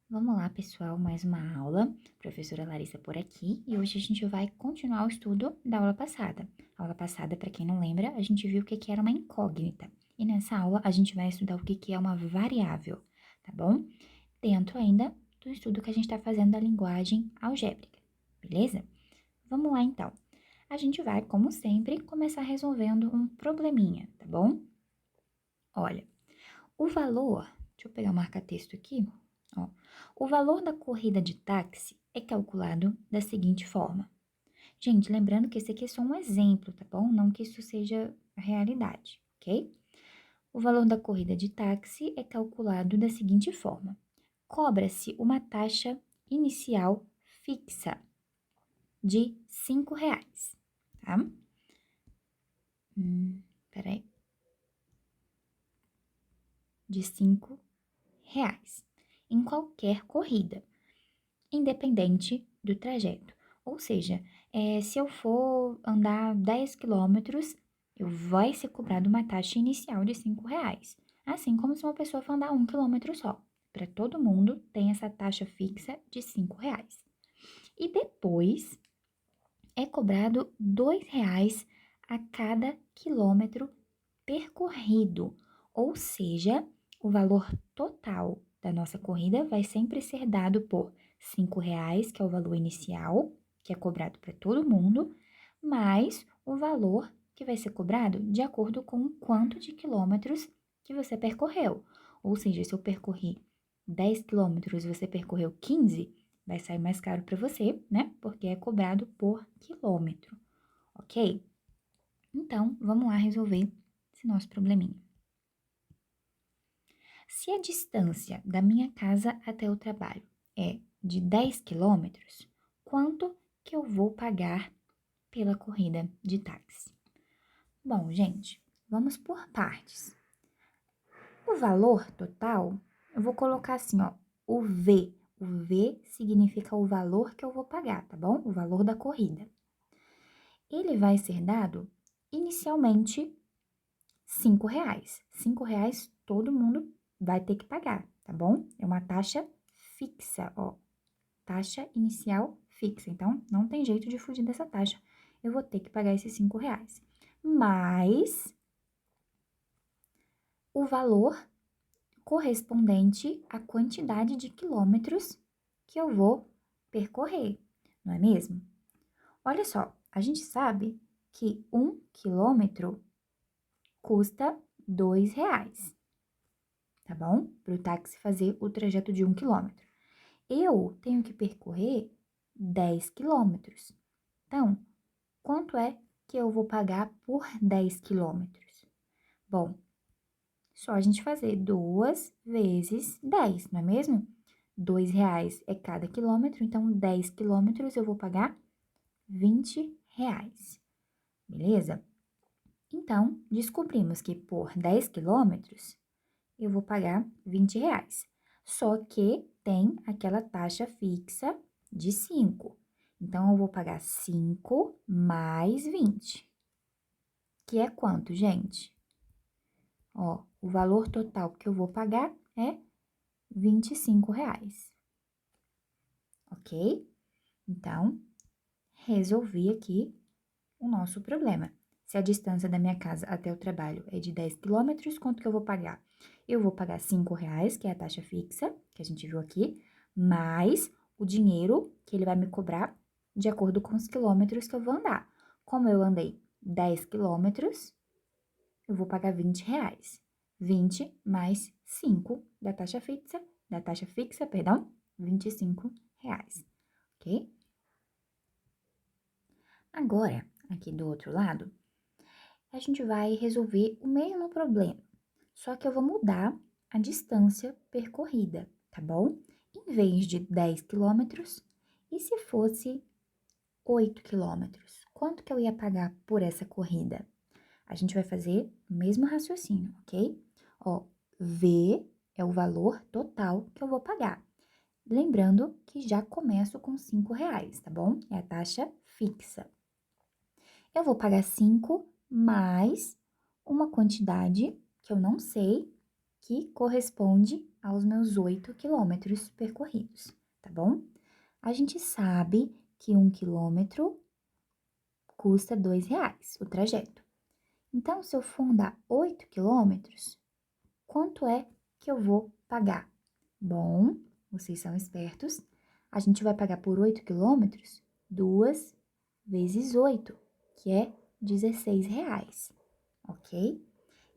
Vamos lá, pessoal, mais uma aula. Professora Larissa por aqui e hoje a gente vai continuar o estudo da aula passada. A aula passada, para quem não lembra, a gente viu o que era uma incógnita. E nessa aula a gente vai estudar o que é uma variável, tá bom? Dentro ainda do estudo que a gente está fazendo da linguagem algébrica, beleza? Vamos lá então. A gente vai, como sempre, começar resolvendo um probleminha, tá bom? Olha, o valor, deixa eu pegar o marca-texto aqui, ó. O valor da corrida de táxi é calculado da seguinte forma. Gente, lembrando que esse aqui é só um exemplo, tá bom? Não que isso seja a realidade, ok? O valor da corrida de táxi é calculado da seguinte forma. Cobra-se uma taxa inicial fixa de R$ 5, tá? Peraí. De R$ 5 em qualquer corrida, independente do trajeto. Ou seja, se eu for andar 10 quilômetros, vai ser cobrado uma taxa inicial de R$ 5. Assim como se uma pessoa for andar 1 quilômetro só. Para todo mundo tem essa taxa fixa de R$ 5. E depois é cobrado R$ 2 a cada quilômetro percorrido. Ou seja, o valor total da nossa corrida vai sempre ser dado por R$ 5, que é o valor inicial, que é cobrado para todo mundo, mais o valor que vai ser cobrado de acordo com o quanto de quilômetros que você percorreu. Ou seja, se eu percorri 10 quilômetros e você percorreu 15, vai sair mais caro para você, né? Porque é cobrado por quilômetro, ok? Então, vamos lá resolver esse nosso probleminha. Se a distância da minha casa até o trabalho é de 10 quilômetros, quanto que eu vou pagar pela corrida de táxi? Bom, gente, vamos por partes. O valor total, eu vou colocar assim, ó, o V. O V significa o valor que eu vou pagar, tá bom? O valor da corrida. Ele vai ser dado inicialmente R$ 5. R$ 5 todo mundo vai ter que pagar, tá bom? É uma taxa fixa, ó. Taxa inicial fixa. Então, não tem jeito de fugir dessa taxa. Eu vou ter que pagar esses R$ 5. Mais o valor correspondente à quantidade de quilômetros que eu vou percorrer, não é mesmo? Olha só, a gente sabe que 1 quilômetro custa R$ 2, tá bom? Para o táxi fazer o trajeto de 1 quilômetro. Eu tenho que percorrer 10 quilômetros. Então, quanto é que eu vou pagar por 10 quilômetros? Bom, só a gente fazer 2 vezes 10, não é mesmo? R$ 2 é cada quilômetro, então 10 quilômetros eu vou pagar R$ 20, beleza? Então, descobrimos que por 10 quilômetros eu vou pagar R$ 20. Só que tem aquela taxa fixa de 5. Então, eu vou pagar 5 mais 20, que é quanto, gente? Ó, o valor total que eu vou pagar é R$ 25, ok? Então, resolvi aqui o nosso problema. Se a distância da minha casa até o trabalho é de 10 quilômetros, quanto que eu vou pagar? Eu vou pagar R$ 5, que é a taxa fixa, que a gente viu aqui, mais o dinheiro que ele vai me cobrar de acordo com os quilômetros que eu vou andar. Como eu andei 10 quilômetros, eu vou pagar R$ 20. 20 mais 5 da taxa fixa, perdão, R$ 25, ok? Agora, aqui do outro lado, a gente vai resolver o mesmo problema, só que eu vou mudar a distância percorrida, tá bom? Em vez de 10 quilômetros, e se fosse 8 quilômetros? Quanto que eu ia pagar por essa corrida? A gente vai fazer o mesmo raciocínio, ok? Ó, V é o valor total que eu vou pagar. Lembrando que já começo com R$ 5, tá bom? É a taxa fixa. Eu vou pagar 5 mais uma quantidade que eu não sei, que corresponde aos meus 8 quilômetros percorridos, tá bom? A gente sabe que 1 quilômetro custa R$ 2 o trajeto. Então, se eu for andar 8 quilômetros, quanto é que eu vou pagar? Bom, vocês são espertos. A gente vai pagar por 8 quilômetros 2 vezes 8, que é R$ 16, ok?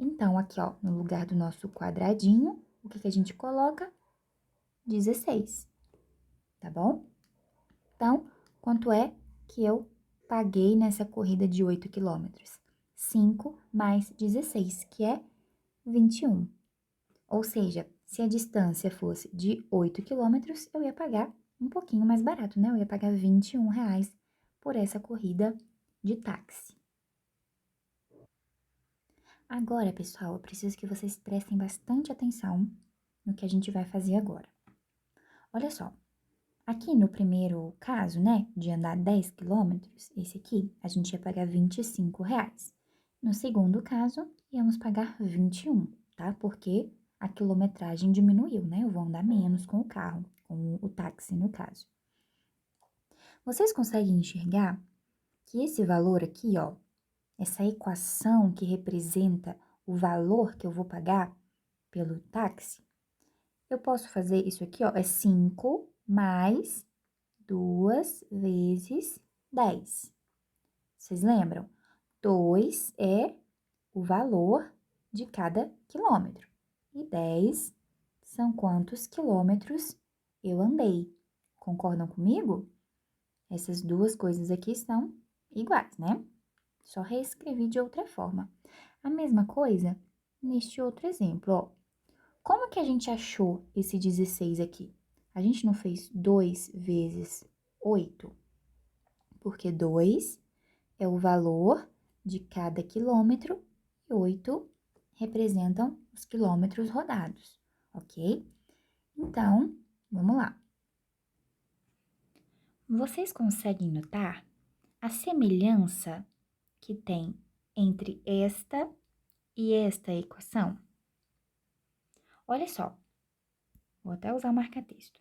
Então, aqui, ó, no lugar do nosso quadradinho, o que a gente coloca? 16, tá bom? Então, quanto é que eu paguei nessa corrida de 8 quilômetros? 5 mais 16, que é 21. Ou seja, se a distância fosse de 8 quilômetros, eu ia pagar um pouquinho mais barato, né? Eu ia pagar R$ 21 por essa corrida de táxi. Agora, pessoal, eu preciso que vocês prestem bastante atenção no que a gente vai fazer agora. Olha só, aqui no primeiro caso, né, de andar 10 quilômetros, esse aqui, a gente ia pagar R$ 25. No segundo caso, íamos pagar 21, tá? Porque a quilometragem diminuiu, né? Eu vou andar menos com o carro, com o táxi, no caso. Vocês conseguem enxergar que esse valor aqui, ó, essa equação que representa o valor que eu vou pagar pelo táxi, eu posso fazer isso aqui, ó, é 5 mais 2 vezes 10. Vocês lembram? 2 é o valor de cada quilômetro. E 10 são quantos quilômetros eu andei. Concordam comigo? Essas duas coisas aqui são iguais, né? Só reescrevi de outra forma. A mesma coisa neste outro exemplo, ó. Como que a gente achou esse 16 aqui? A gente não fez 2 vezes 8, porque 2 é o valor de cada quilômetro e 8 representam os quilômetros rodados, ok? Então, vamos lá. Vocês conseguem notar a semelhança que tem entre esta e esta equação? Olha só, vou até usar o marca-texto.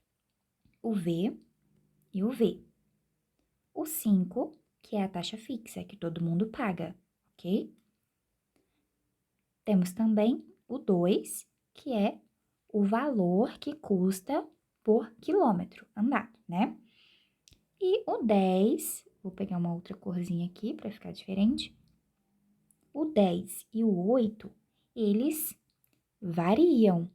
O V e o V. O 5, que é a taxa fixa, que todo mundo paga, ok? Temos também o 2, que é o valor que custa por quilômetro andado, né? E o 10, vou pegar uma outra corzinha aqui para ficar diferente. O 10 e o 8, eles variam.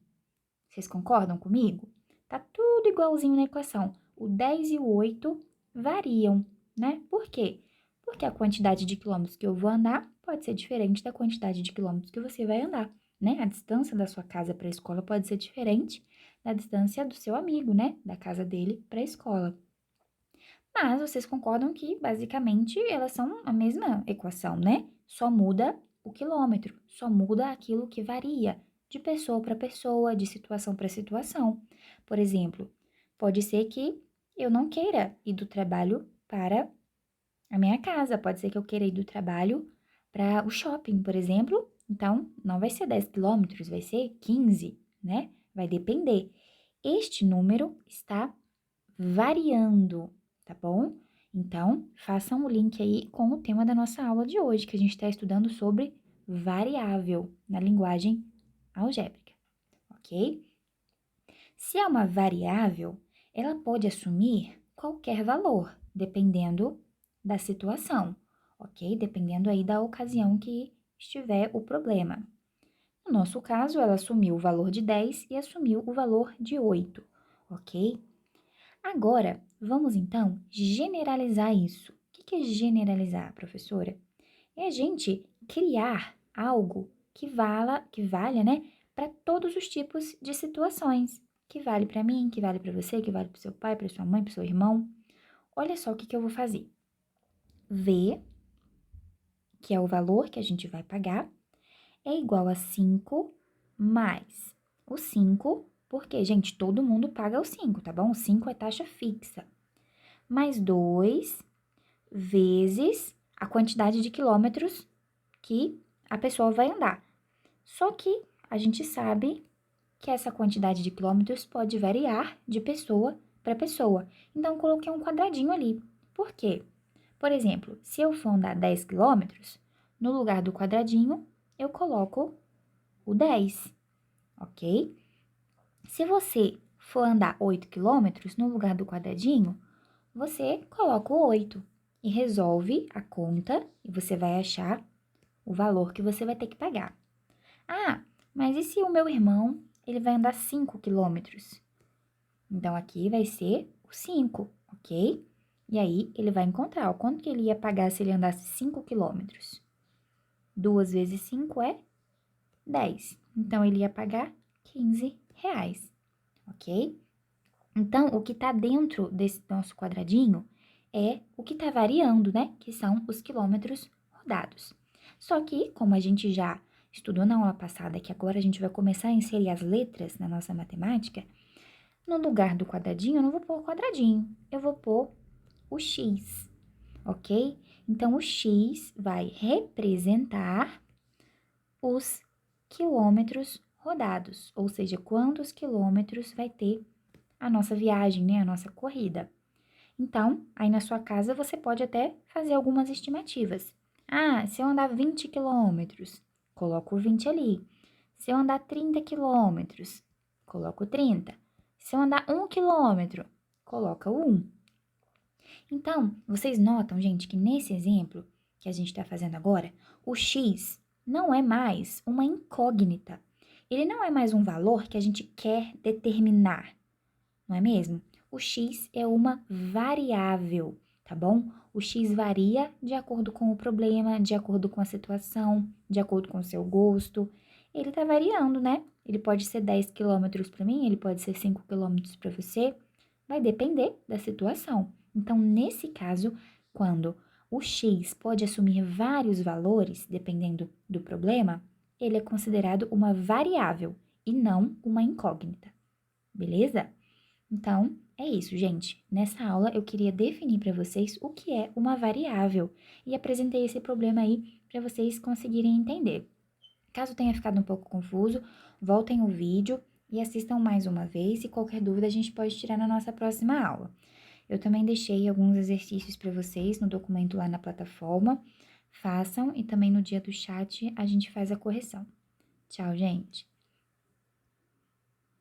Vocês concordam comigo? Tá tudo igualzinho na equação. O 10 e o 8 variam, né? Por quê? Porque a quantidade de quilômetros que eu vou andar pode ser diferente da quantidade de quilômetros que você vai andar, né? A distância da sua casa para a escola pode ser diferente da distância do seu amigo, né? Da casa dele para a escola. Mas vocês concordam que, basicamente, elas são a mesma equação, né? Só muda o quilômetro, só muda aquilo que varia de pessoa para pessoa, de situação para situação. Por exemplo, pode ser que eu não queira ir do trabalho para a minha casa, pode ser que eu queira ir do trabalho para o shopping, por exemplo. Então, não vai ser 10 quilômetros, vai ser 15, né? Vai depender. Este número está variando, tá bom? Então, façam o link aí com o tema da nossa aula de hoje, que a gente está estudando sobre variável na linguagem algébrica, ok? Se é uma variável, ela pode assumir qualquer valor, dependendo da situação, ok? Dependendo aí da ocasião que estiver o problema. No nosso caso, ela assumiu o valor de 10 e assumiu o valor de 8, ok? Agora, vamos então generalizar isso. O que é generalizar, professora? É a gente criar algo que valha, né, para todos os tipos de situações. Que vale para mim, que vale para você, que vale para seu pai, para sua mãe, para seu irmão. Olha só o que eu vou fazer. V, que é o valor que a gente vai pagar, é igual a 5 mais o 5, porque, gente, todo mundo paga o 5, tá bom? O 5 é taxa fixa. Mais 2 vezes a quantidade de quilômetros que a pessoa vai andar. Só que a gente sabe que essa quantidade de quilômetros pode variar de pessoa para pessoa. Então, coloquei um quadradinho ali. Por quê? Por exemplo, se eu for andar 10 quilômetros, no lugar do quadradinho, eu coloco o 10, ok? Se você for andar 8 quilômetros, no lugar do quadradinho, você coloca o 8 e resolve a conta e você vai achar o valor que você vai ter que pagar. Ah, mas e se o meu irmão, ele vai andar 5 quilômetros? Então, aqui vai ser o 5, ok? E aí, ele vai encontrar o quanto que ele ia pagar se ele andasse 5 quilômetros. 2 vezes 5 é 10. Então, ele ia pagar 15 reais, ok? Então, o que está dentro desse nosso quadradinho é o que está variando, né? Que são os quilômetros rodados. Só que, como a gente já estudou na aula passada, que agora a gente vai começar a inserir as letras na nossa matemática, no lugar do quadradinho, eu não vou pôr o quadradinho, eu vou pôr o x, ok? Então, o x vai representar os quilômetros rodados, ou seja, quantos quilômetros vai ter a nossa viagem, né? A nossa corrida. Então, aí na sua casa você pode até fazer algumas estimativas. Ah, se eu andar 20 quilômetros, coloco o 20 ali. Se eu andar 30 quilômetros, coloco o 30. Se eu andar 1 quilômetro, coloca o 1. Então, vocês notam, gente, que nesse exemplo que a gente está fazendo agora, o x não é mais uma incógnita. Ele não é mais um valor que a gente quer determinar, não é mesmo? O x é uma variável, tá bom? O x varia de acordo com o problema, de acordo com a situação, de acordo com o seu gosto. Ele tá variando, né? Ele pode ser 10 quilômetros para mim, ele pode ser 5 quilômetros para você. Vai depender da situação. Então, nesse caso, quando o x pode assumir vários valores, dependendo do problema, ele é considerado uma variável e não uma incógnita, beleza? Então, é isso, gente. Nessa aula eu queria definir para vocês o que é uma variável e apresentei esse problema aí para vocês conseguirem entender. Caso tenha ficado um pouco confuso, voltem o vídeo e assistam mais uma vez e qualquer dúvida a gente pode tirar na nossa próxima aula. Eu também deixei alguns exercícios para vocês no documento lá na plataforma. Façam e também no dia do chat a gente faz a correção. Tchau, gente!